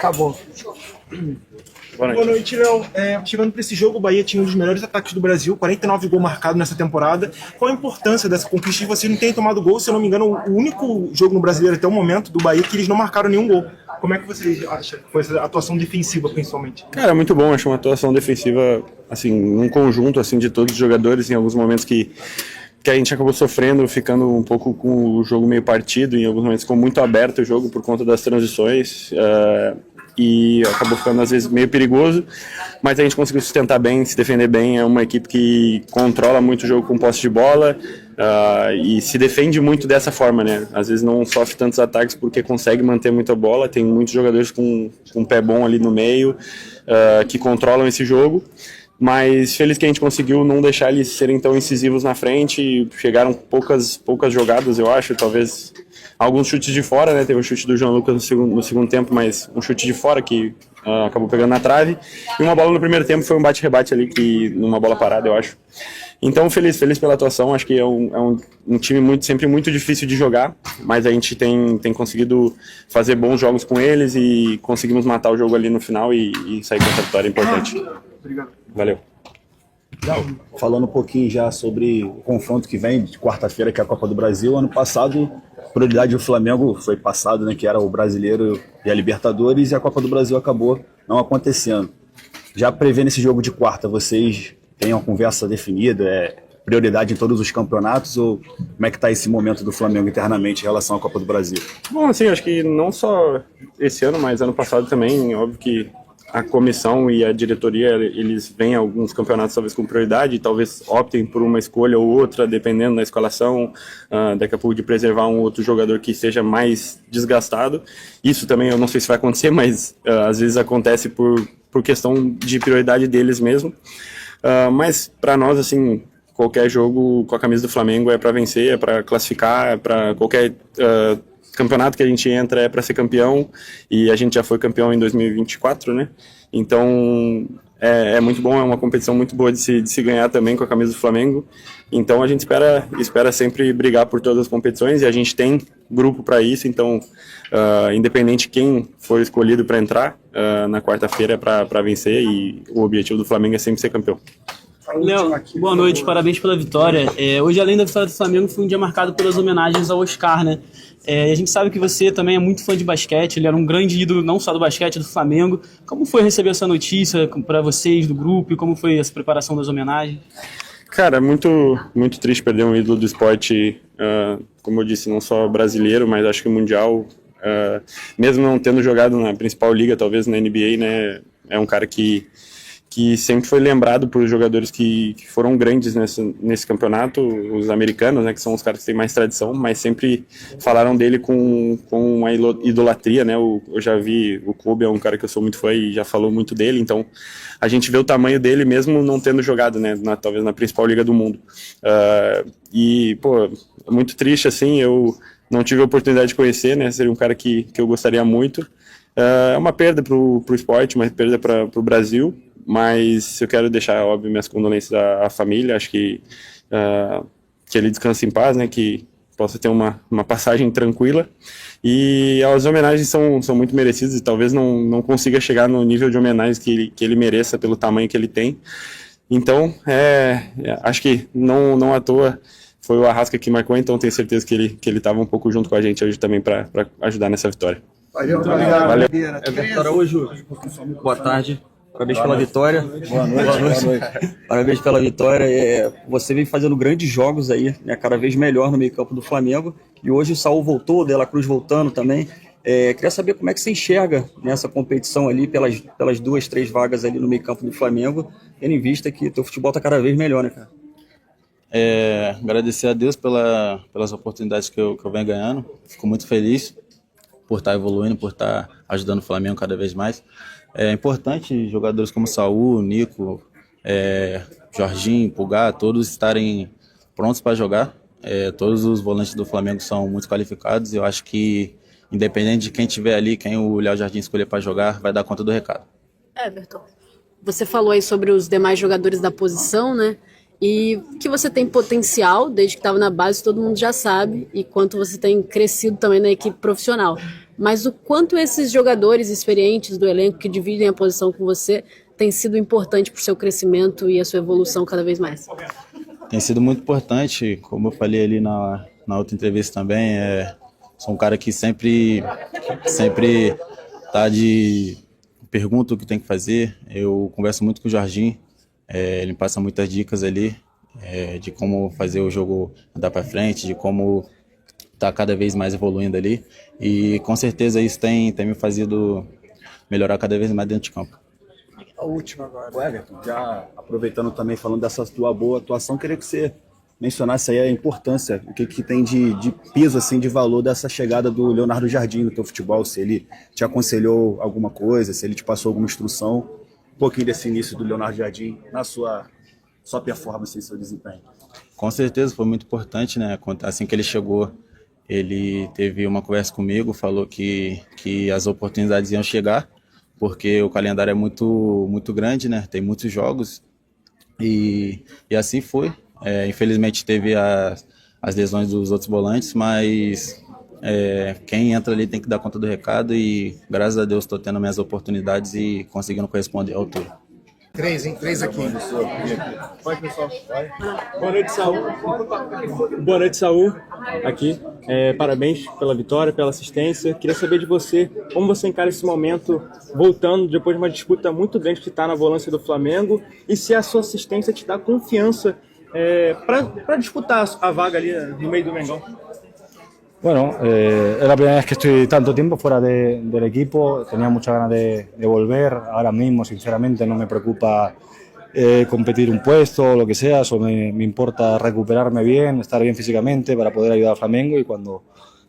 Acabou. Boa noite, Léo. Chegando para esse jogo, o Bahia tinha um dos melhores ataques do Brasil, 49 gols marcados nessa temporada. Qual a importância dessa conquista? E vocês não terem tomado gol, se eu não me engano, o único jogo no Brasileiro até o momento do Bahia que eles não marcaram nenhum gol. Como é que vocês acham que foi essa atuação defensiva, principalmente? Cara, muito bom. Acho uma atuação defensiva, assim, num conjunto assim, de todos os jogadores, em alguns momentos que a gente acabou sofrendo, ficando um pouco com o jogo meio partido, em alguns momentos ficou muito aberto o jogo por conta das transições. E acabou ficando às vezes meio perigoso, mas a gente conseguiu sustentar bem, se defender bem. É uma equipe que controla muito o jogo com posse de bola e se defende muito dessa forma, né? Às vezes não sofre tantos ataques porque consegue manter muita bola. Tem muitos jogadores com um pé bom ali no meio que controlam esse jogo, mas feliz que a gente conseguiu não deixar eles serem tão incisivos na frente. Chegaram poucas jogadas, eu acho, talvez alguns chutes de fora, né? Teve o chute do João Lucas no segundo tempo, mas um chute de fora que acabou pegando na trave. E uma bola no primeiro tempo foi um bate-rebate ali, numa bola parada, eu acho. Então, feliz pela atuação. Acho que é um time sempre muito difícil de jogar, mas a gente tem conseguido fazer bons jogos com eles e conseguimos matar o jogo ali no final e sair com essa vitória importante. Obrigado. Valeu. Falando um pouquinho já sobre o confronto que vem de quarta-feira, que é a Copa do Brasil. Ano passado, a prioridade do Flamengo foi passado, né, que era o Brasileiro e a Libertadores, e a Copa do Brasil acabou não acontecendo. Já prevendo esse jogo de quarta, vocês têm uma conversa definida? É prioridade em todos os campeonatos, ou como é que está esse momento do Flamengo internamente em relação à Copa do Brasil? Bom, assim, acho que não só esse ano, mas ano passado também, óbvio que a comissão e a diretoria, eles veem alguns campeonatos talvez com prioridade, talvez optem por uma escolha ou outra, dependendo da escalação, daqui a pouco de preservar um outro jogador que seja mais desgastado. Isso também eu não sei se vai acontecer, mas às vezes acontece por questão de prioridade deles mesmo. Mas para nós, assim, qualquer jogo com a camisa do Flamengo é para vencer, é para classificar, é para qualquer campeonato que a gente entra é para ser campeão, e a gente já foi campeão em 2024, né? Então é muito bom, é uma competição muito boa de se ganhar também com a camisa do Flamengo. Então a gente espera sempre brigar por todas as competições, e a gente tem grupo para isso. Então independente quem for escolhido para entrar na quarta-feira é para vencer, e o objetivo do Flamengo é sempre ser campeão. Léo, boa noite, parabéns pela vitória. Hoje, além da vitória do Flamengo, foi um dia marcado pelas homenagens ao Oscar, né? A gente sabe que você também é muito fã de basquete, ele era um grande ídolo não só do basquete, do Flamengo. Como foi receber essa notícia para vocês, do grupo, e como foi essa preparação das homenagens? Cara, muito triste perder um ídolo do esporte, como eu disse, não só brasileiro, mas acho que mundial. Mesmo não tendo jogado na principal liga, talvez na NBA, né? É um cara que sempre foi lembrado por jogadores que foram grandes nesse campeonato, os americanos, né, que são os caras que têm mais tradição, mas sempre falaram dele com uma idolatria, né? Eu já vi, o Kobe é um cara que eu sou muito fã e já falou muito dele, então a gente vê o tamanho dele mesmo não tendo jogado, né, talvez na principal liga do mundo. E, pô, muito triste, assim, eu não tive a oportunidade de conhecer, né? Seria um cara que eu gostaria muito. É uma perda pro esporte, uma perda para o Brasil, mas eu quero deixar, óbvio, minhas condolências à família. Acho que ele descanse em paz, né, que possa ter uma passagem tranquila, e as homenagens são muito merecidas, e talvez não consiga chegar no nível de homenagens que ele mereça pelo tamanho que ele tem. Então, acho que não à toa foi o Arrasca que marcou, então tenho certeza que ele estava um pouco junto com a gente hoje também para ajudar nessa vitória. Valeu, obrigado. Valeu. Araújo, boa tarde. Parabéns pela vitória. Boa noite. Parabéns pela vitória. Você vem fazendo grandes jogos aí, né, cada vez melhor no meio-campo do Flamengo. E hoje o Saul voltou, o De La Cruz voltando também. Queria saber como é que você enxerga nessa competição ali, pelas 2-3 vagas ali no meio-campo do Flamengo, tendo em vista que o teu futebol está cada vez melhor, né, cara? Agradecer a Deus pelas oportunidades que eu venho ganhando. Fico muito feliz por estar evoluindo, por estar ajudando o Flamengo cada vez mais. É importante jogadores como Saul, Nico, Jorginho, Pulgar, todos estarem prontos para jogar. Todos os volantes do Flamengo são muito qualificados, e eu acho que, independente de quem estiver ali, quem o Léo Jardim escolher para jogar, vai dar conta do recado. Everton, você falou aí sobre os demais jogadores da posição, né? E que você tem potencial, desde que estava na base, todo mundo já sabe, e quanto você tem crescido também na equipe profissional. mas o quanto esses jogadores experientes do elenco que dividem a posição com você tem sido importante para o seu crescimento e a sua evolução cada vez mais? Tem sido muito importante, como eu falei ali na outra entrevista também, sou um cara que sempre tá pergunta o que tem que fazer. Eu converso muito com o Jorginho, ele me passa muitas dicas ali, de como fazer o jogo andar para frente, de como tá cada vez mais evoluindo ali, e com certeza isso tem me fazido melhorar cada vez mais dentro de campo. A última agora. O Everton, já aproveitando também, falando dessa tua boa atuação, queria que você mencionasse aí a importância, o que tem de peso, assim, de valor dessa chegada do Leonardo Jardim no teu futebol, se ele te aconselhou alguma coisa, se ele te passou alguma instrução, um pouquinho desse início do Leonardo Jardim na sua performance e seu desempenho. Com certeza foi muito importante, né? Assim que ele chegou, ele teve uma conversa comigo, falou que as oportunidades iam chegar, porque o calendário é muito grande, né? Tem muitos jogos e assim foi. Infelizmente teve as lesões dos outros volantes, mas quem entra ali tem que dar conta do recado e graças a Deus estou tendo minhas oportunidades e conseguindo corresponder à altura. Três aqui. Vai, pessoal. Vai. Boa noite, Saul. Boa noite, Saul. Aqui. Parabéns pela vitória, pela assistência. Queria saber de você, como você encara esse momento, voltando depois de uma disputa muito grande que está na volância do Flamengo, e se a sua assistência te dá confiança para disputar a vaga ali no meio do Mengão. Bueno, es la primera vez que estoy tanto tiempo fuera del equipo, tenía muchas ganas de volver, ahora mismo sinceramente no me preocupa competir un puesto o lo que sea, solo me importa recuperarme bien, estar bien físicamente para poder ayudar al Flamengo y cuando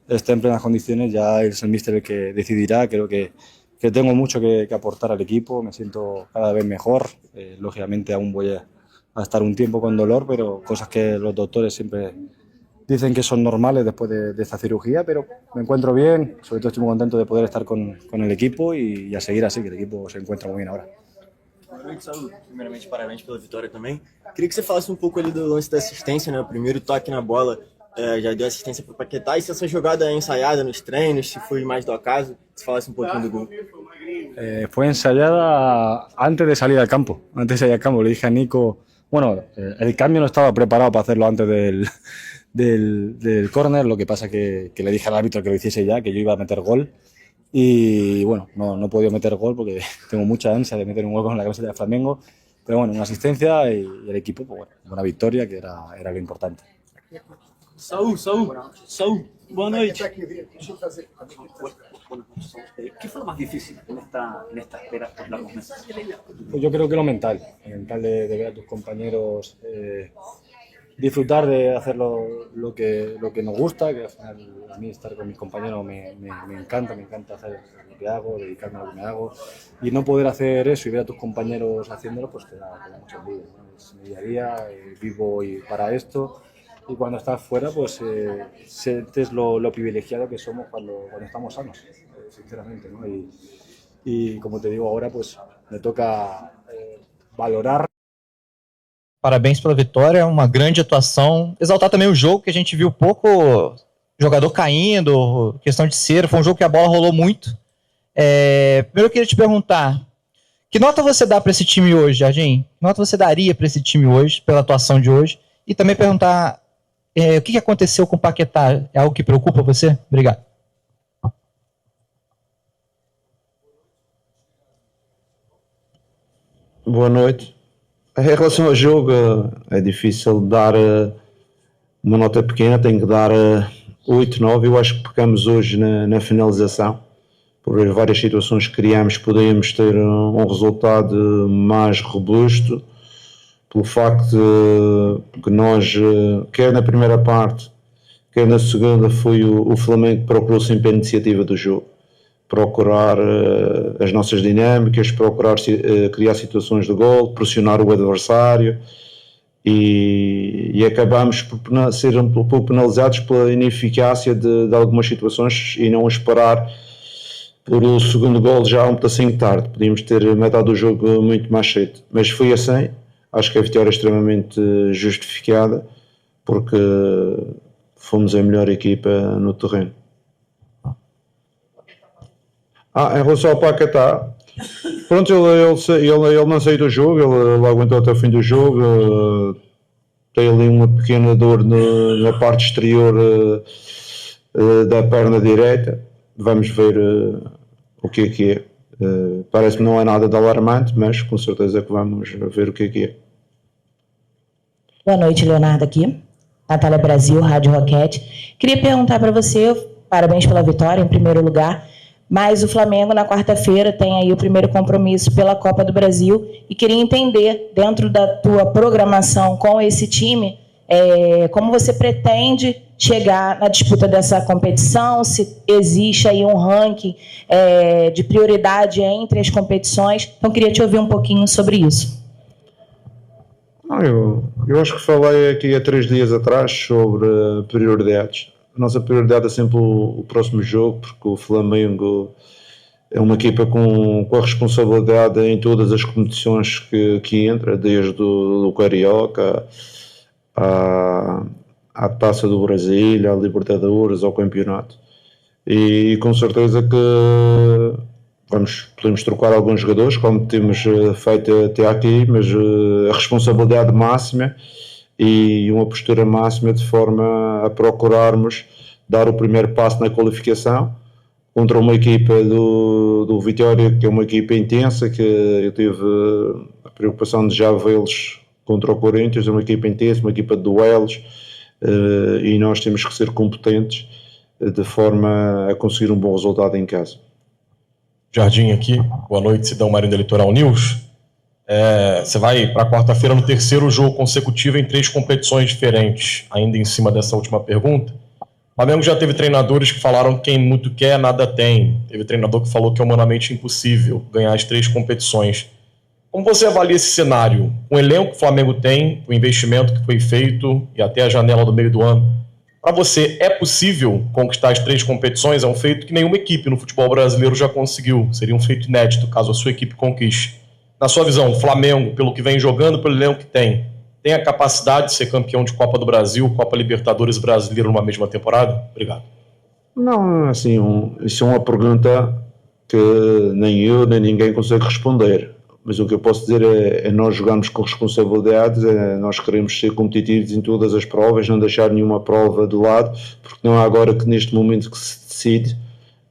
esté en plenas condiciones ya es el míster el que decidirá. Creo que tengo mucho que aportar al equipo, me siento cada vez mejor, lógicamente aún voy a estar un tiempo con dolor, pero cosas que los doctores siempre dicen que son normales después de esta cirugía, pero me encuentro bien, sobre todo estoy muy contento de poder estar con el equipo y a seguir así, que el equipo se encuentra muy bien ahora. Boa noite, Saúl. Primeiramente, parabéns pela vitória também. Queria que você falasse um pouco ali do lance da assistência, né? O primeiro toque na bola já deu assistência para o Paquetá, e se essa jogada é ensaiada nos treinos, se foi mais do acaso, se falasse um pouquinho do gol. Fue ensayada antes de salir al campo, le dije a Nico, bueno, el cambio no estaba preparado para hacerlo antes del córner, lo que pasa que le dije al árbitro que lo hiciese ya, que yo iba a meter gol y bueno, no he podido meter gol porque tengo mucha ansia de meter un gol con la camiseta de Flamengo, pero bueno, una asistencia y el equipo, pues bueno, una victoria que era lo importante. Saúl, boa noite. ¿Qué fue lo más difícil en esta espera por largos meses? Pues yo creo que lo mental de ver a tus compañeros disfrutar de hacer lo que nos gusta, que al final a mí estar con mis compañeros me encanta hacer lo que hago, dedicarme a lo que me hago, y no poder hacer eso y ver a tus compañeros haciéndolo, pues te da mucho envidia, ¿no? Es mi día a día, vivo para esto, y cuando estás fuera pues sientes lo privilegiado que somos cuando estamos sanos, sinceramente, ¿no? Y como te digo ahora, pues me toca valorar. Parabéns pela vitória, uma grande atuação. Exaltar também o jogo, que a gente viu pouco jogador caindo, questão de cera. Foi um jogo que a bola rolou muito. Primeiro eu queria te perguntar, que nota você dá para esse time hoje, Jardim? Que nota você daria para esse time hoje, pela atuação de hoje? E também perguntar o que aconteceu com o Paquetá. É algo que preocupa você? Obrigado. Boa noite. Em relação ao jogo, é difícil dar uma nota pequena, tenho que dar 8, 9. Eu acho que pecamos hoje na finalização. Por várias situações que criamos, poderíamos ter um resultado mais robusto. Pelo facto de que nós, quer na primeira parte, quer na segunda, foi o Flamengo que procurou sempre a iniciativa do jogo. Procurar as nossas dinâmicas, procurar criar situações de gol, pressionar o adversário e acabamos por ser um pouco penalizados pela ineficácia de algumas situações e não esperar por o segundo gol já um pedacinho tarde. Podíamos ter metade do jogo muito mais cedo, mas foi assim. Acho que a vitória é extremamente justificada porque fomos a melhor equipa no terreno. Em relação ao Paquetá, pronto, ele não saiu do jogo, ele aguentou até o fim do jogo, tem ali uma pequena dor na parte exterior da perna direita, vamos ver o que é. Parece que não é nada de alarmante, mas com certeza que vamos ver o que é. Boa noite, Leonardo aqui, Natália Brasil, Rádio Roquete. Queria perguntar para você, parabéns pela vitória em primeiro lugar, mas o Flamengo na quarta-feira tem aí o primeiro compromisso pela Copa do Brasil e queria entender, dentro da tua programação com esse time, como você pretende chegar na disputa dessa competição, se existe aí um ranking de prioridade entre as competições. Então, queria te ouvir um pouquinho sobre isso. Eu acho que falei aqui há 3 dias atrás sobre prioridades. A nossa prioridade é sempre o próximo jogo, porque o Flamengo é uma equipa com a responsabilidade em todas as competições que entra, desde o Carioca à Taça do Brasil, à Libertadores, ao Campeonato. E com certeza que podemos trocar alguns jogadores, como temos feito até aqui, mas a responsabilidade máxima e uma postura máxima de forma a procurarmos dar o primeiro passo na qualificação contra uma equipa do Vitória, que é uma equipa intensa, que eu tive a preocupação de já vê-los contra o Corinthians, é uma equipa intensa, uma equipa de duelos, e nós temos que ser competentes de forma a conseguir um bom resultado em casa. Jardim aqui, boa noite, Sidão Marinho da Litoral News. Você vai para quarta-feira no terceiro jogo consecutivo em 3 competições diferentes, ainda em cima dessa última pergunta. O Flamengo já teve treinadores que falaram que quem muito quer, nada tem. Teve treinador que falou que é humanamente impossível ganhar as 3 competições. Como você avalia esse cenário? O elenco que o Flamengo tem, o investimento que foi feito e até a janela do meio do ano, para você é possível conquistar as 3 competições? É um feito que nenhuma equipe no futebol brasileiro já conseguiu. Seria um feito inédito caso a sua equipe conquiste. Na sua visão, o Flamengo, pelo que vem jogando, pelo elenco que tem a capacidade de ser campeão de Copa do Brasil, Copa Libertadores brasileiro numa mesma temporada? Obrigado. Não, assim, isso é uma pergunta que nem eu nem ninguém consegue responder. Mas o que eu posso dizer é nós jogarmos com responsabilidade, nós queremos ser competitivos em todas as provas, não deixar nenhuma prova de lado, porque não é agora que neste momento que se decide,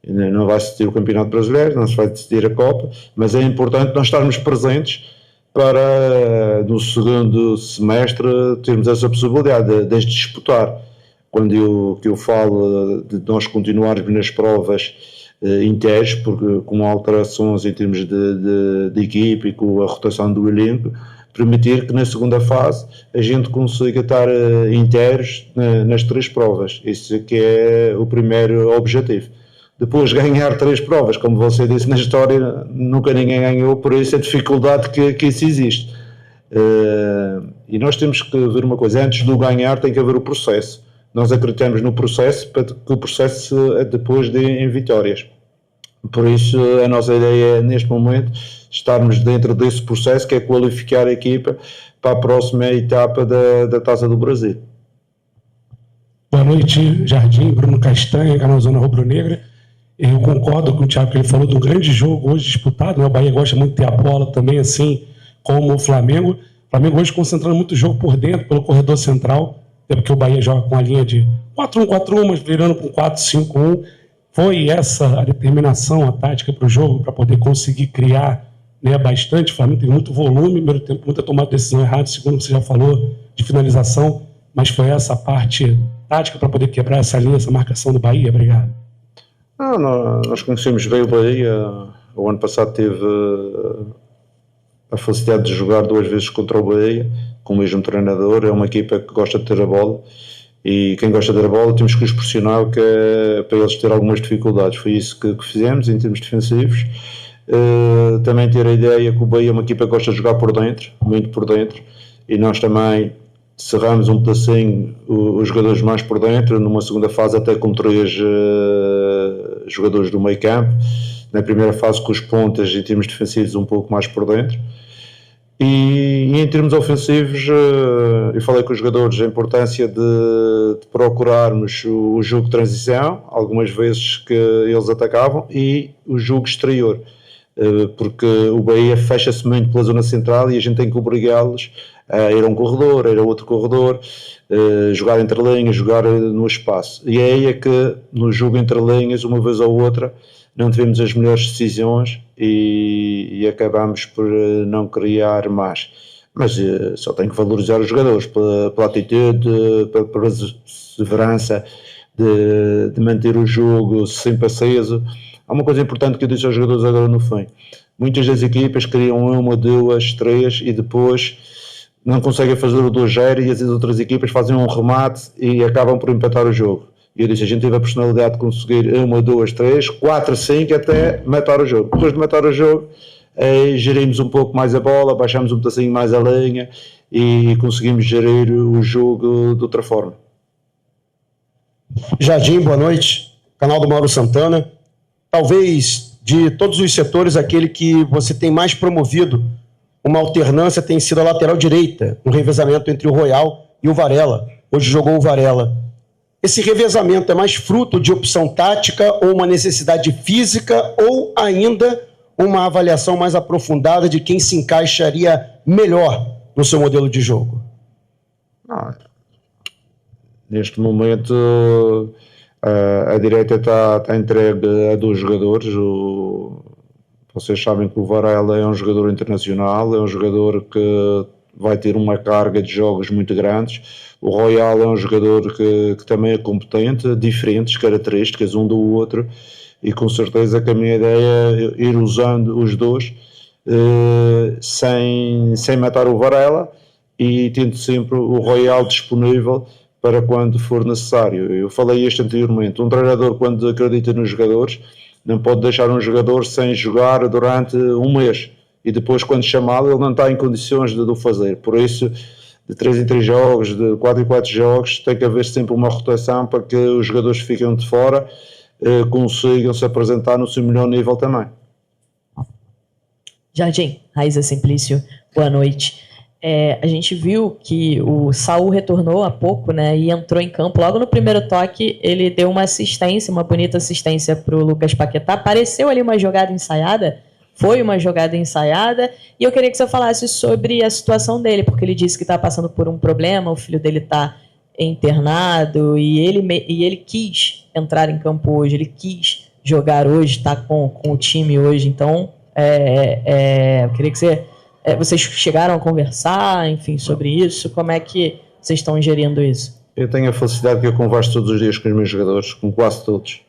não vai se decidir o Campeonato Brasileiro, não se vai decidir a Copa, mas é importante nós estarmos presentes para no segundo semestre termos essa possibilidade de disputar. Quando eu falo de nós continuarmos nas provas inteiros, porque com alterações em termos de equipe e com a rotação do elenco, permitir que na segunda fase a gente consiga estar inteiros nas 3 provas. Isso que é o primeiro objetivo. Depois ganhar 3 provas, como você disse na história, nunca ninguém ganhou, por isso a dificuldade que isso existe. E nós temos que ver uma coisa, antes do ganhar tem que haver o processo. Nós acreditamos no processo para que o processo depois dê em vitórias. Por isso a nossa ideia é, neste momento, estarmos dentro desse processo, que é qualificar a equipa para a próxima etapa da Taça do Brasil. Boa noite, Jardim, Bruno Castanha, canal Zona Rubro-Negra. Eu concordo com o Thiago que ele falou de um grande jogo hoje disputado, né? O Bahia gosta muito de ter a bola também, assim como o Flamengo. O Flamengo hoje concentrando muito o jogo por dentro, pelo corredor central, até porque o Bahia joga com a linha de 4-1-4-1, mas virando para um 4-5-1. Foi essa a determinação, a tática para o jogo, para poder conseguir criar, né, bastante. O Flamengo teve muito volume, primeiro tempo, muita tomada de decisão errada, segundo você já falou, de finalização, mas foi essa a parte tática para poder quebrar essa linha, essa marcação do Bahia? Obrigado. Nós conhecemos bem o Bahia. O ano passado teve a felicidade de jogar 2 vezes contra o Bahia, com o mesmo treinador. É uma equipa que gosta de ter a bola, e quem gosta de ter a bola temos que os pressionar, que é para eles ter algumas dificuldades. Foi isso que fizemos em termos defensivos. Também ter a ideia que o Bahia é uma equipa que gosta de jogar por dentro, muito por dentro, e nós também cerramos um pedacinho os jogadores mais por dentro, numa segunda fase até com 3 jogadores do meio campo, na primeira fase com os pontas em termos defensivos um pouco mais por dentro, E em termos ofensivos, eu falei com os jogadores a importância de procurarmos o jogo de transição, algumas vezes que eles atacavam, e o jogo exterior, porque o Bahia fecha-se muito pela zona central e a gente tem que obrigá-los a ir a um corredor, a ir a outro corredor, jogar entre linhas, jogar no espaço. E é aí que no jogo entre linhas, uma vez ou outra, não tivemos as melhores decisões e acabamos por não criar mais. Mas só tenho que valorizar os jogadores pela atitude, pela perseverança de manter o jogo sempre aceso. Há uma coisa importante que eu disse aos jogadores agora no fim. Muitas das equipas criam uma, duas, três e depois não conseguem fazer o 2-0 e as outras equipas fazem um remate e acabam por empatar o jogo. E eu disse, a gente teve a personalidade de conseguir 1, 2, 3, 4, 5 até matar o jogo. Depois de matar o jogo, gerimos um pouco mais a bola, baixamos um pedacinho mais a linha e conseguimos gerir o jogo de outra forma. Jardim, boa noite. Canal do Mauro Santana. Talvez de todos os setores, aquele que você tem mais promovido uma alternância tem sido a lateral direita, um revezamento entre o Royal e o Varela. Hoje jogou o Varela. Esse revezamento é mais fruto de opção tática ou uma necessidade física ou ainda uma avaliação mais aprofundada de quem se encaixaria melhor no seu modelo de jogo? Neste momento a direita está entregue a 2 jogadores. Vocês sabem que o Varela é um jogador internacional, é um jogador que vai ter uma carga de jogos muito grandes. O Royal é um jogador que também é competente, diferentes características um do outro, e com certeza que a minha ideia é ir usando os dois sem matar o Varela e tendo sempre o Royal disponível para quando for necessário. Eu falei isto anteriormente, um treinador quando acredita nos jogadores não pode deixar um jogador sem jogar durante um mês e depois quando chamá-lo ele não está em condições de o fazer. Por isso, de 3 em 3 jogos, de 4 em 4 jogos, tem que haver sempre uma rotação para que os jogadores que ficam de fora consigam se apresentar no seu melhor nível também. Jardim, Raíza Simplício, boa noite. A gente viu que o Saul retornou há pouco, né, e entrou em campo. Logo no primeiro toque, ele deu uma assistência, uma bonita assistência para o Lucas Paquetá. Pareceu ali uma jogada ensaiada, foi uma jogada ensaiada, e eu queria que você falasse sobre a situação dele, porque ele disse que está passando por um problema, o filho dele está internado, e ele quis entrar em campo hoje, ele quis jogar hoje, está com o time hoje. Então, eu queria que vocês chegaram a conversar, enfim, sobre isso? Como é que vocês estão gerindo isso? Eu tenho a felicidade que eu converso todos os dias com os meus jogadores, com quase todos.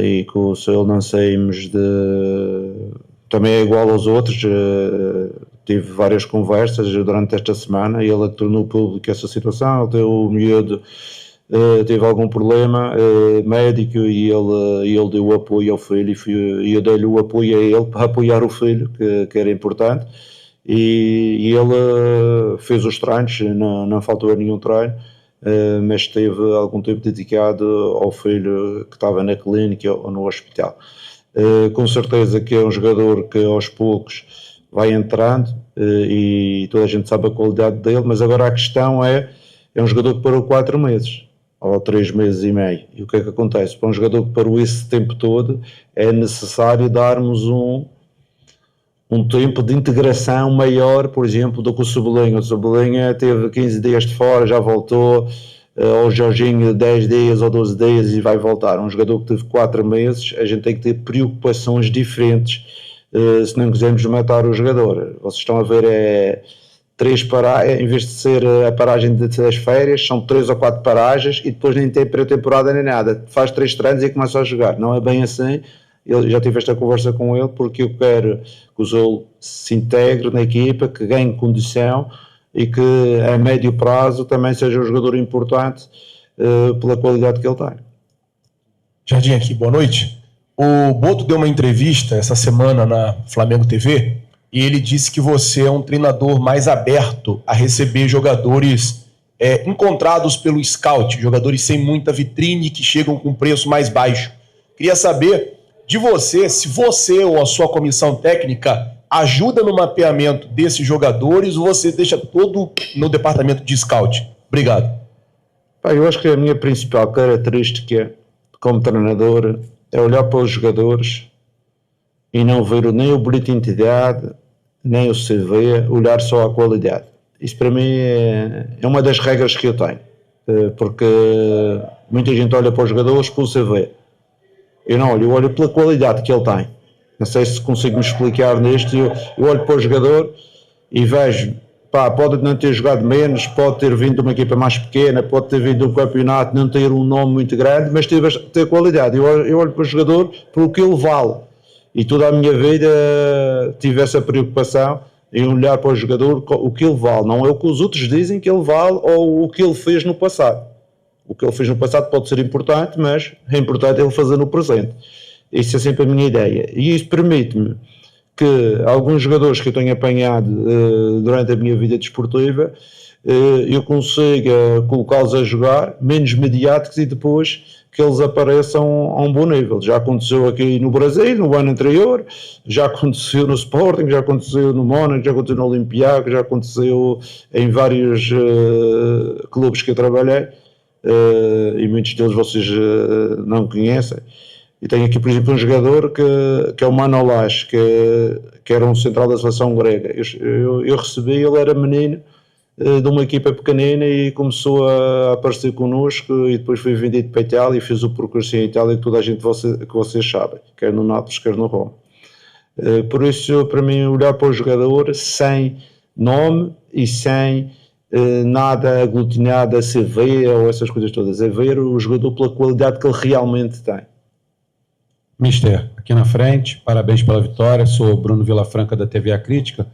E com o seu não saímos também é igual aos outros. Tive várias conversas durante esta semana e ele tornou público essa situação. Até o miúdo teve algum problema médico e ele deu o apoio ao filho e eu dei-lhe o apoio a ele para apoiar o filho, que era importante, e ele fez os treinos, não faltou a nenhum treino, mas teve algum tempo dedicado ao filho que estava na clínica ou no hospital. Com certeza que é um jogador que aos poucos vai entrando e toda a gente sabe a qualidade dele, mas agora a questão é um jogador que parou 4 meses ou 3 meses e meio. E o que é que acontece? Para um jogador que parou esse tempo todo, é necessário darmos um tempo de integração maior, por exemplo, do que o Cebolinha. O Cebolinha teve 15 dias de fora, já voltou, o Jorginho 10 dias ou 12 dias e vai voltar. Um jogador que teve 4 meses, a gente tem que ter preocupações diferentes se não quisermos matar o jogador. Vocês estão a ver, 3 paragens, em vez de ser a paragem das férias, são 3 ou 4 paragens e depois nem tem pré-temporada nem nada. Faz 3 treinos e começa a jogar. Não é bem assim. Eu já tive esta conversa com ele porque eu quero que o Zul se integre na equipa, que ganhe condição e que a médio prazo também seja um jogador importante pela qualidade que ele tem. Jardim aqui, boa noite. O Boto deu uma entrevista essa semana na Flamengo TV e ele disse que você é um treinador mais aberto a receber jogadores encontrados pelo scout, jogadores sem muita vitrine que chegam com preço mais baixo. Queria saber de você, se você ou a sua comissão técnica ajuda no mapeamento desses jogadores ou você deixa todo no departamento de scout? Obrigado. Eu acho que a minha principal característica como treinador é olhar para os jogadores e não ver nem o boletim de idade, nem o CV, olhar só a qualidade. Isso para mim é uma das regras que eu tenho, porque muita gente olha para os jogadores pelo CV. Eu não olho, eu olho pela qualidade que ele tem. Não sei se consigo me explicar nisto. Eu olho para o jogador e vejo, pode não ter jogado menos, pode ter vindo de uma equipa mais pequena, pode ter vindo de um campeonato, não ter um nome muito grande, mas ter qualidade. Eu olho para o jogador pelo que ele vale. E toda a minha vida tive essa preocupação em olhar para o jogador o que ele vale. Não é o que os outros dizem que ele vale ou o que ele fez no passado. O que ele fez no passado pode ser importante, mas é importante ele fazer no presente. Isso é sempre a minha ideia. E isso permite-me que alguns jogadores que eu tenho apanhado durante a minha vida desportiva, eu consiga colocá-los a jogar menos mediáticos e depois que eles apareçam a um bom nível. Já aconteceu aqui no Brasil, no ano anterior, já aconteceu no Sporting, já aconteceu no Mónaco, já aconteceu no Olympiacos, já aconteceu em vários clubes que eu trabalhei, e muitos deles vocês não conhecem. E tenho aqui, por exemplo, um jogador que é o Manolas, que era um central da seleção grega. Eu recebi, ele era menino de uma equipa pequenina e começou a aparecer connosco e depois foi vendido para a Itália e fez o percurso em Itália que toda a gente que vocês sabem, quer no Nápoles, quer no Roma. Por isso, para mim, olhar para o jogador sem nome e sem nada aglutinado a CV ou essas coisas todas, é ver o jogador pela qualidade que ele realmente tem. Mister, aqui na frente, parabéns pela vitória, sou Bruno Vilafranca da TV A Crítica.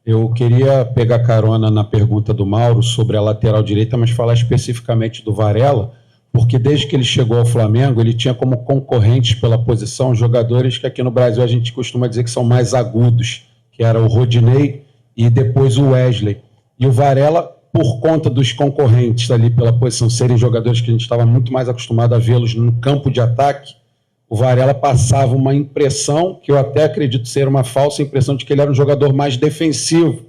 Eu queria pegar carona na pergunta do Mauro sobre a lateral direita, mas falar especificamente do Varela, porque desde que ele chegou ao Flamengo, ele tinha como concorrentes pela posição jogadores que aqui no Brasil a gente costuma dizer que são mais agudos, que era o Rodinei e depois o Wesley. E o Varela, por conta dos concorrentes ali pela posição serem jogadores que a gente estava muito mais acostumado a vê-los no campo de ataque, o Varela passava uma impressão, que eu até acredito ser uma falsa impressão, de que ele era um jogador mais defensivo.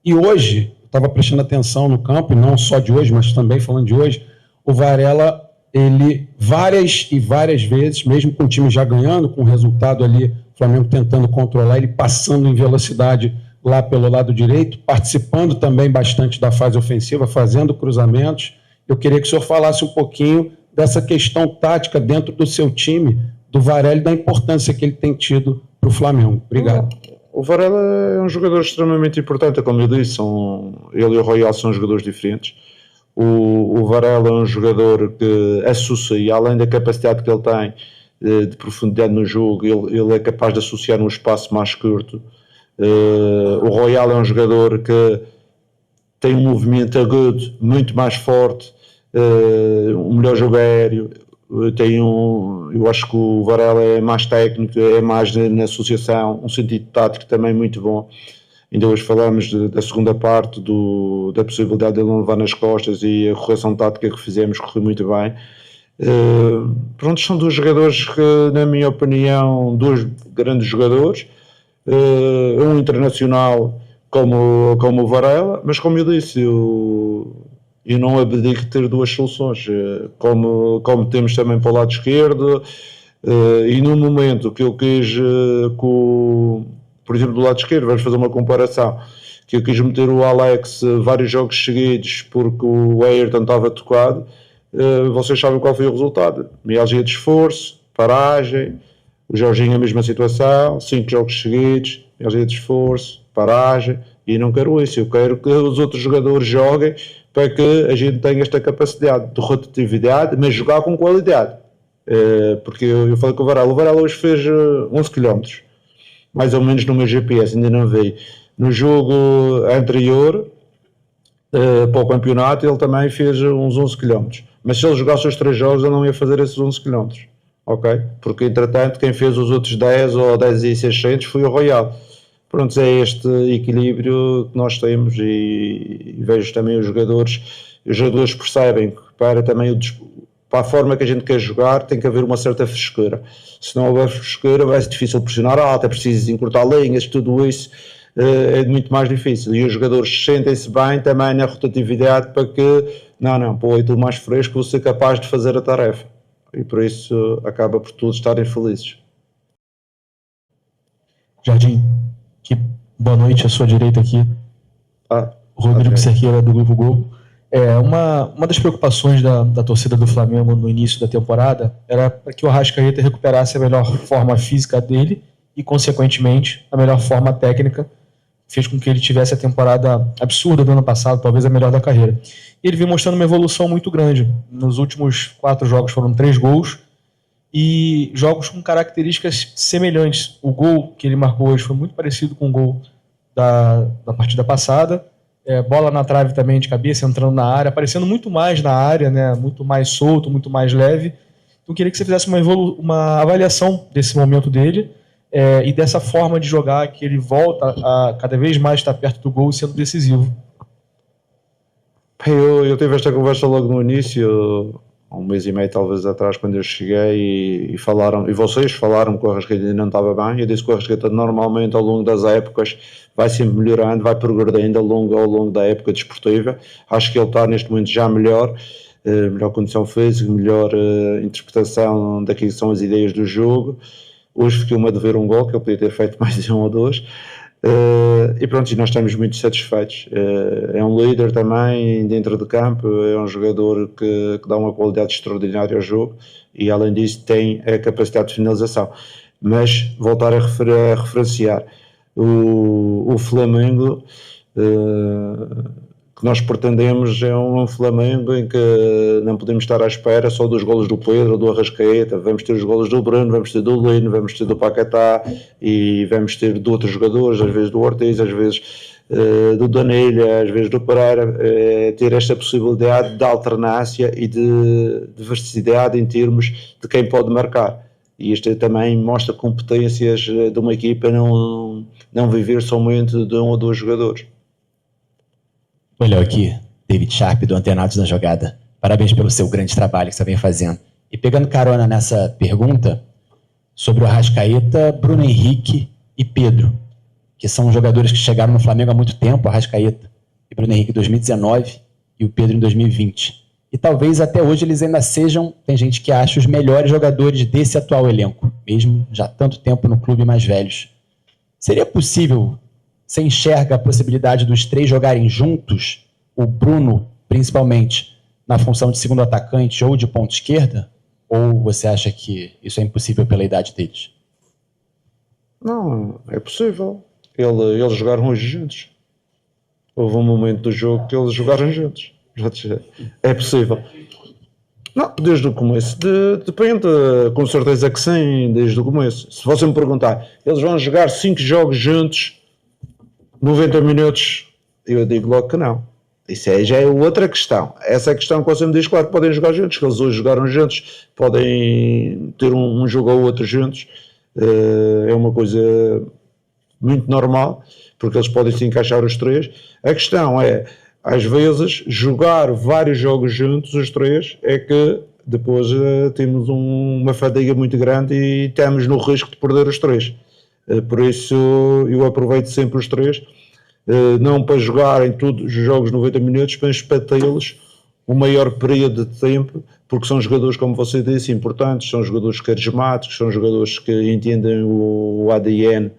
E hoje, eu estava prestando atenção no campo, e não só de hoje, mas também falando de hoje, o Varela, ele várias e várias vezes, mesmo com o time já ganhando, com o resultado ali, o Flamengo tentando controlar, ele passando em velocidade lá pelo lado direito, participando também bastante da fase ofensiva, fazendo cruzamentos. Eu queria que o senhor falasse um pouquinho dessa questão tática dentro do seu time, do Varela e da importância que ele tem tido para o Flamengo. Obrigado. O Varela é um jogador extremamente importante, como eu disse, ele e o Royal são jogadores diferentes. O Varela é um jogador que associa, além da capacidade que ele tem de profundidade no jogo, ele é capaz de associar num espaço mais curto. O Royal é um jogador que tem um movimento agudo muito mais forte, um melhor jogo aéreo. Eu acho que o Varela é mais técnico, é mais na associação, um sentido tático também muito bom. Ainda hoje falámos da segunda parte, da possibilidade de ele não levar nas costas, e a correção tática que fizemos correu muito bem. Pronto, são dois jogadores que, na minha opinião, dois grandes jogadores, um internacional como o Varela, mas como eu disse, eu não abdico de ter duas soluções, como temos também para o lado esquerdo, e no momento que eu quis, por exemplo, do lado esquerdo, vamos fazer uma comparação, que eu quis meter o Alex vários jogos seguidos porque o Ayrton estava tocado, vocês sabem qual foi o resultado: mialgia de esforço, paragem. O Jorginho a mesma situação, 5 jogos seguidos, mialgia de esforço, paragem, e não quero isso. Eu quero que os outros jogadores joguem para que a gente tenha esta capacidade de rotatividade, mas jogar com qualidade. Porque eu falei com o Varela hoje fez 11 km, mais ou menos no meu GPS, ainda não vi. No jogo anterior, para o campeonato, ele também fez uns 11 km. Mas se ele jogasse os 3 jogos, ele não ia fazer esses 11 km. Ok? Porque, entretanto, quem fez os outros 10 ou 10.600 foi o Royal. Pronto, é este equilíbrio que nós temos, e vejo também os jogadores percebem que para também para a forma que a gente quer jogar, tem que haver uma certa frescura. Se não houver frescura, vai ser difícil pressionar alto, é preciso encurtar linhas, tudo isso é muito mais difícil. E os jogadores sentem-se bem também na rotatividade para que, pô, é tudo mais fresco, vou ser capaz de fazer a tarefa. E por isso acaba por todos estarem felizes. Jardim, boa noite, à sua direita aqui. Rodrigo Cerqueira, do Grupo Gol. Uma das preocupações da torcida do Flamengo no início da temporada era para que o Arrascaeta recuperasse a melhor forma física dele e, consequentemente, a melhor forma técnica. Fez com que ele tivesse a temporada absurda do ano passado, talvez a melhor da carreira. E ele vem mostrando uma evolução muito grande. Nos últimos 4 jogos foram 3 gols e jogos com características semelhantes. O gol que ele marcou hoje foi muito parecido com o gol da partida passada. Bola na trave também de cabeça, entrando na área, aparecendo muito mais na área, né? Muito mais solto, muito mais leve. Então eu queria que você fizesse uma avaliação desse momento dele e dessa forma de jogar, que ele volta a cada vez mais estar perto do gol, sendo decisivo. Eu tive esta conversa logo no início, há 1 mês e meio talvez atrás, quando eu cheguei, e vocês falaram que o Arrascaeta ainda não estava bem. Eu disse que o Arrascaeta normalmente ao longo das épocas vai sempre melhorando, vai progredindo ao longo da época desportiva. Acho que ele está neste momento já melhor condição física, melhor interpretação daquilo que são as ideias do jogo. Hoje fiquei-me a dever um gol, que ele podia ter feito mais de 1 ou 2. E pronto, nós estamos muito satisfeitos. É um líder também dentro de campo, é um jogador que dá uma qualidade extraordinária ao jogo e além disso tem a capacidade de finalização. Mas voltar a referenciar o Flamengo que nós pretendemos é um Flamengo em que não podemos estar à espera só dos golos do Pedro, do Arrascaeta. Vamos ter os golos do Bruno, vamos ter do Lino, vamos ter do Paquetá e vamos ter de outros jogadores, às vezes do Ortiz, às vezes do Danilha, às vezes do Pereira. Ter esta possibilidade de alternância e de diversidade em termos de quem pode marcar. E isto também mostra competências de uma equipa, não viver somente de 1 ou 2 jogadores. Olha aqui, David Sharp, do Antenados na Jogada. Parabéns pelo seu grande trabalho que você vem fazendo. E pegando carona nessa pergunta, sobre o Arrascaeta, Bruno Henrique e Pedro, que são jogadores que chegaram no Flamengo há muito tempo, o Arrascaeta e Bruno Henrique em 2019 e o Pedro em 2020. E talvez até hoje eles ainda sejam, tem gente que acha, os melhores jogadores desse atual elenco, mesmo já há tanto tempo no clube mais velhos. Seria possível... Você enxerga a possibilidade dos 3 jogarem juntos, o Bruno, principalmente, na função de segundo atacante ou de ponta esquerda? Ou você acha que isso é impossível pela idade deles? Não, é possível. Eles jogaram hoje juntos. Houve um momento do jogo que eles jogaram juntos. É possível. Não, desde o começo. Depende, com certeza que sim, desde o começo. Se você me perguntar, eles vão jogar 5 jogos juntos 90 minutos, eu digo logo que não. Isso já é outra questão. Essa é a questão que você me diz, claro, podem jogar juntos, que eles hoje jogaram juntos, podem ter um jogo ou outro juntos, é uma coisa muito normal, porque eles podem se encaixar os 3. A questão é, às vezes, jogar vários jogos juntos, os 3, é que depois temos uma fadiga muito grande e estamos no risco de perder os 3. Por isso eu aproveito sempre os 3, não para jogar em todos os jogos 90 minutos, mas para tê-los o maior período de tempo, porque são jogadores, como você disse, importantes, são jogadores carismáticos, são jogadores que entendem o ADN,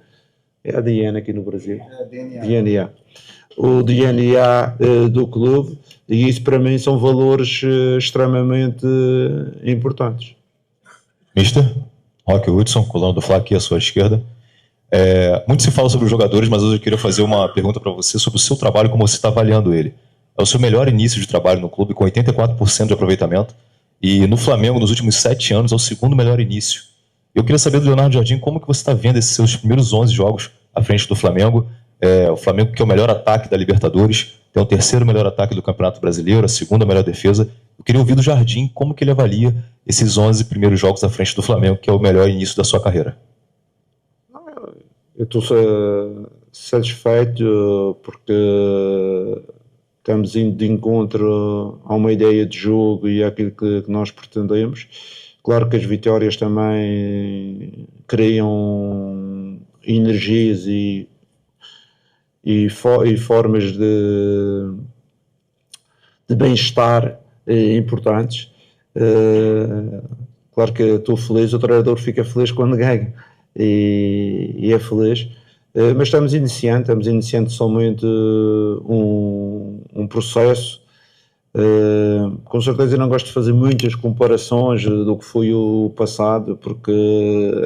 é ADN aqui no Brasil? DNA. O DNA do clube, e isso para mim são valores extremamente importantes. Mister, Roque Hudson, colono do Fla aqui à sua esquerda. Muito se fala sobre os jogadores, mas hoje eu queria fazer uma pergunta para você sobre o seu trabalho, como você está avaliando ele. É o seu melhor início de trabalho no clube, com 84% de aproveitamento, e no Flamengo, nos últimos 7 anos, é o 2º melhor início. Eu queria saber do Leonardo Jardim como que você está vendo esses seus primeiros 11 jogos à frente do Flamengo. O Flamengo, que é o melhor ataque da Libertadores, tem o 3º melhor ataque do Campeonato Brasileiro, a 2ª melhor defesa. Eu queria ouvir do Jardim como que ele avalia esses 11 primeiros jogos à frente do Flamengo, que é o melhor início da sua carreira. Eu estou satisfeito porque estamos indo de encontro a uma ideia de jogo e àquilo que nós pretendemos. Claro que as vitórias também criam energias e formas de bem-estar importantes. Claro que estou feliz, o treinador fica feliz quando ganha e é feliz. Mas estamos iniciando somente um processo. Com certeza eu não gosto de fazer muitas comparações do que foi o passado, porque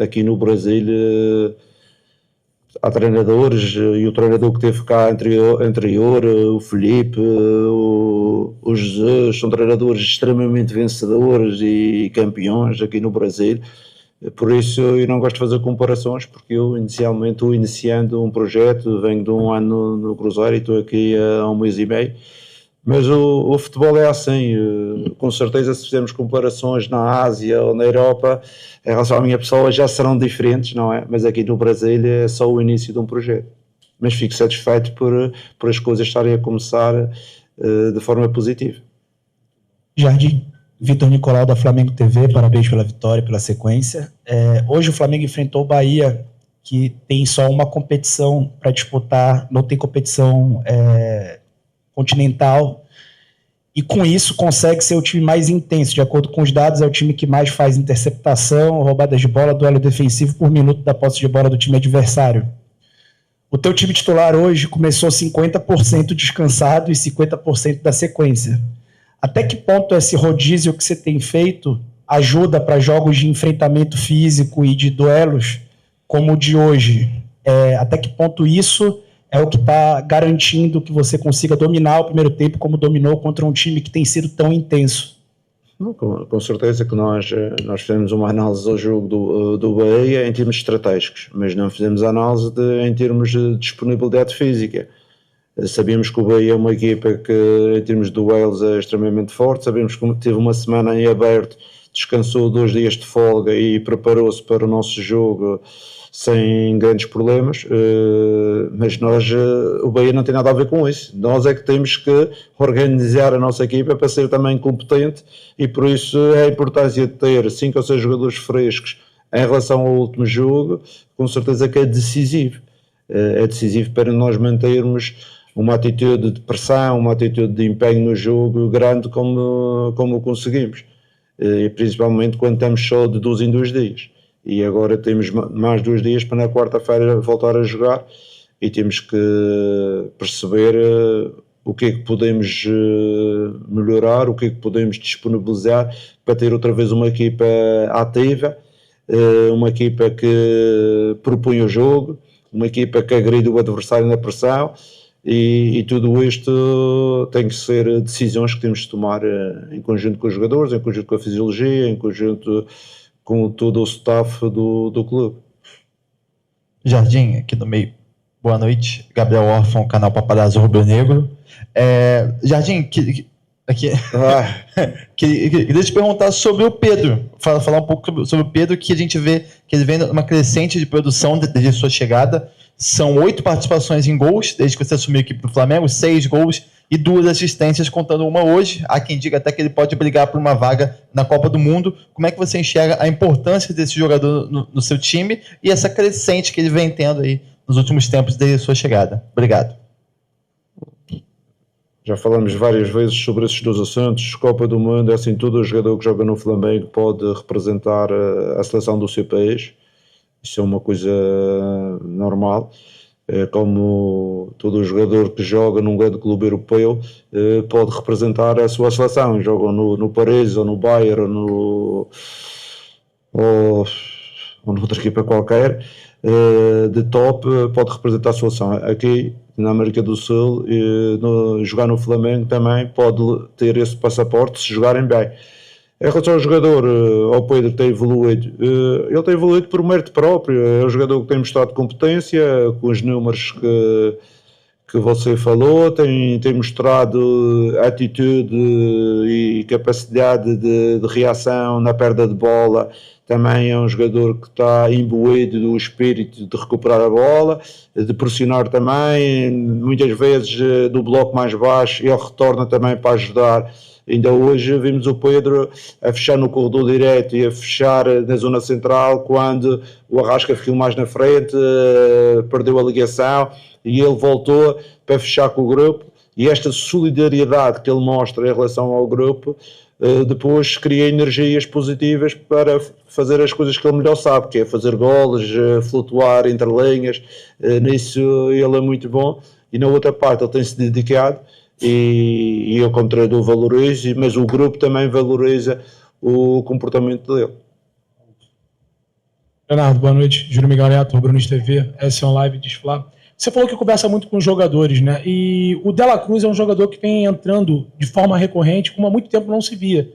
aqui no Brasil há treinadores, e o treinador que teve cá anterior, o Felipe, o Jesus, são treinadores extremamente vencedores e campeões aqui no Brasil. Por isso eu não gosto de fazer comparações, porque eu inicialmente estou iniciando um projeto, venho de um ano no Cruzeiro e estou aqui há um mês e meio, mas o futebol é assim. Com certeza se fizermos comparações na Ásia ou na Europa, em relação à minha pessoa já serão diferentes, não é? Mas aqui no Brasil é só o início de um projeto. Mas fico satisfeito por as coisas estarem a começar de forma positiva. Jardim. Vitor Nicolau, da Flamengo TV, parabéns pela vitória, pela sequência. Hoje o Flamengo enfrentou o Bahia, que tem só uma competição para disputar, não tem competição continental, e com isso consegue ser o time mais intenso. De acordo com os dados, é o time que mais faz interceptação, roubadas de bola, duelo defensivo por minuto da posse de bola do time adversário. O teu time titular hoje começou 50% descansado e 50% da sequência. Até que ponto esse rodízio que você tem feito ajuda para jogos de enfrentamento físico e de duelos como o de hoje? Até que ponto isso é o que está garantindo que você consiga dominar o primeiro tempo como dominou contra um time que tem sido tão intenso? Com certeza que nós fizemos uma análise ao jogo do Bahia em termos estratégicos, mas não fizemos análise em termos de disponibilidade física. Sabíamos que o Bahia é uma equipa que, em termos de duelos, é extremamente forte. Sabemos que teve uma semana em aberto, descansou 2 dias de folga e preparou-se para o nosso jogo sem grandes problemas. Mas o Bahia não tem nada a ver com isso. Nós é que temos que organizar a nossa equipa para ser também competente, e por isso é a importância de ter 5 ou 6 jogadores frescos em relação ao último jogo. Com certeza que é decisivo. É decisivo para nós mantermos uma atitude de pressão, uma atitude de empenho no jogo grande como conseguimos, e principalmente quando estamos só de 2 em 2 dias, e agora temos mais 2 dias para na quarta-feira voltar a jogar, e temos que perceber o que é que podemos melhorar, o que é que podemos disponibilizar para ter outra vez uma equipa ativa, uma equipa que propõe o jogo, uma equipa que agride o adversário na pressão, e tudo isto tem que ser decisões que temos de tomar em conjunto com os jogadores, em conjunto com a fisiologia, em conjunto com todo o staff do clube. Jardim, aqui no meio. Boa noite. Gabriel Orfão, canal Paparazzo Rubro Negro. Jardim, queria te perguntar sobre o Pedro, falar um pouco sobre o Pedro, que a gente vê que ele vem numa crescente de produção desde sua chegada. São 8 participações em gols desde que você assumiu a equipe do Flamengo, 6 gols e 2 assistências, contando uma hoje. Há quem diga até que ele pode brigar por uma vaga na Copa do Mundo. Como é que você enxerga a importância desse jogador no seu time e essa crescente que ele vem tendo aí nos últimos tempos desde sua chegada? Obrigado. Já falamos várias vezes sobre esses 2 assuntos. Copa do Mundo é assim, todo jogador que joga no Flamengo pode representar a seleção do seu país. Isso é uma coisa normal. Como todo jogador que joga num grande clube europeu pode representar a sua seleção. Jogam no Paris ou no Bayern ou noutra equipa qualquer de top, pode representar a sua seleção. Aqui na América do Sul, jogar no Flamengo também pode ter esse passaporte se jogarem bem. Em relação ao jogador, ao Pedro, tem evoluído. Ele tem evoluído por mérito próprio. É um jogador que tem mostrado competência, com os números que você falou, tem mostrado atitude e capacidade de reação na perda de bola, também é um jogador que está imbuído do espírito de recuperar a bola, de pressionar também, muitas vezes do bloco mais baixo, ele retorna também para ajudar. Ainda hoje vimos o Pedro a fechar no corredor direto e a fechar na zona central, quando o Arrasca ficou mais na frente, perdeu a ligação e ele voltou para fechar com o grupo. E esta solidariedade que ele mostra em relação ao grupo depois cria energias positivas para fazer as coisas que ele melhor sabe, que é fazer golos, flutuar entre linhas. Nisso ele é muito bom, e na outra parte ele tem-se dedicado, e eu como treinador valorizo, mas o grupo também valoriza o comportamento dele. Leonardo, boa noite. Júlio Miguel Neto, Brunis TV, S1 Live, Desflá. Você falou que conversa muito com os jogadores, né? E o De La Cruz é um jogador que vem entrando de forma recorrente, como há muito tempo não se via.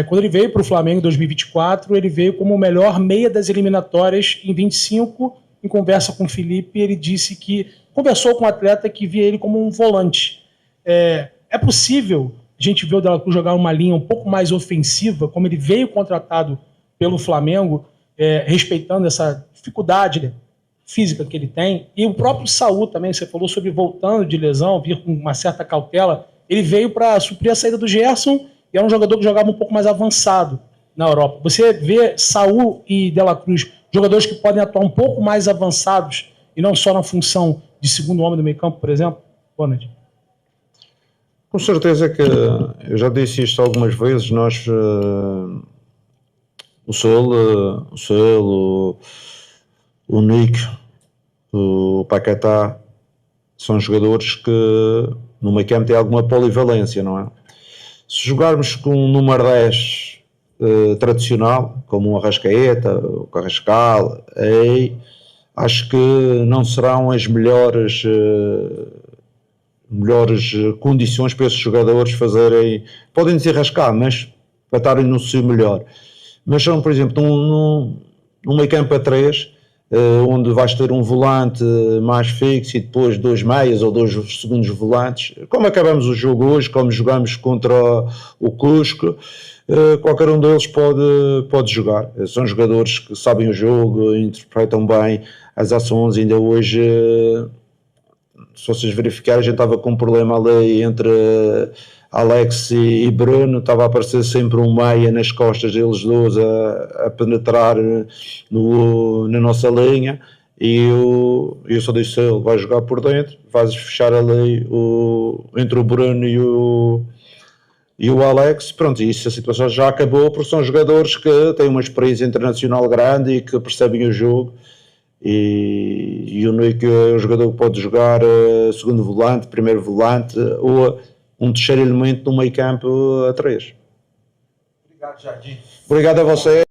Quando ele veio para o Flamengo em 2024, ele veio como o melhor meia das eliminatórias em 25. Em conversa com o Felipe, ele disse que conversou com um atleta que via ele como um volante. É possível a gente ver o De La Cruz jogar uma linha um pouco mais ofensiva, como ele veio contratado pelo Flamengo, respeitando essa dificuldade, né, física que ele tem? E o próprio Saúl também, você falou sobre voltando de lesão, vir com uma certa cautela, ele veio para suprir a saída do Gerson e era um jogador que jogava um pouco mais avançado na Europa. Você vê Saúl e De La Cruz, jogadores que podem atuar um pouco mais avançados e não só na função de segundo homem do meio campo, por exemplo? Boa noite. Com certeza que eu já disse isto algumas vezes, nós o Sol, o Nick, o Paquetá são jogadores que no meio campo têm alguma polivalência, não é? Se jogarmos com um número 10 tradicional, como o Arrascaeta, o Carrascal, acho que não serão as melhores condições para esses jogadores fazerem, podem desenrascar, mas para estarem no seu melhor. Mas são, por exemplo, num meio campo a 3, onde vais ter um volante mais fixo e depois 2 meias ou 2 segundos volantes, como acabamos o jogo hoje, como jogamos contra o Cusco, qualquer um deles pode jogar. São jogadores que sabem o jogo, interpretam bem as ações. Ainda hoje, se vocês verificarem, a gente estava com um problema ali entre Alex e Bruno, estava a aparecer sempre um meia nas costas deles dois a penetrar na nossa linha, e eu só disse: ele vai jogar por dentro, vais fechar ali entre o Bruno e o Alex. Pronto, e isso, a situação já acabou, porque são jogadores que têm uma experiência internacional grande e que percebem o jogo. E o Nick é um jogador que pode jogar segundo volante, primeiro volante ou um terceiro elemento no meio campo a 3. Obrigado, Jardim. Obrigado a você.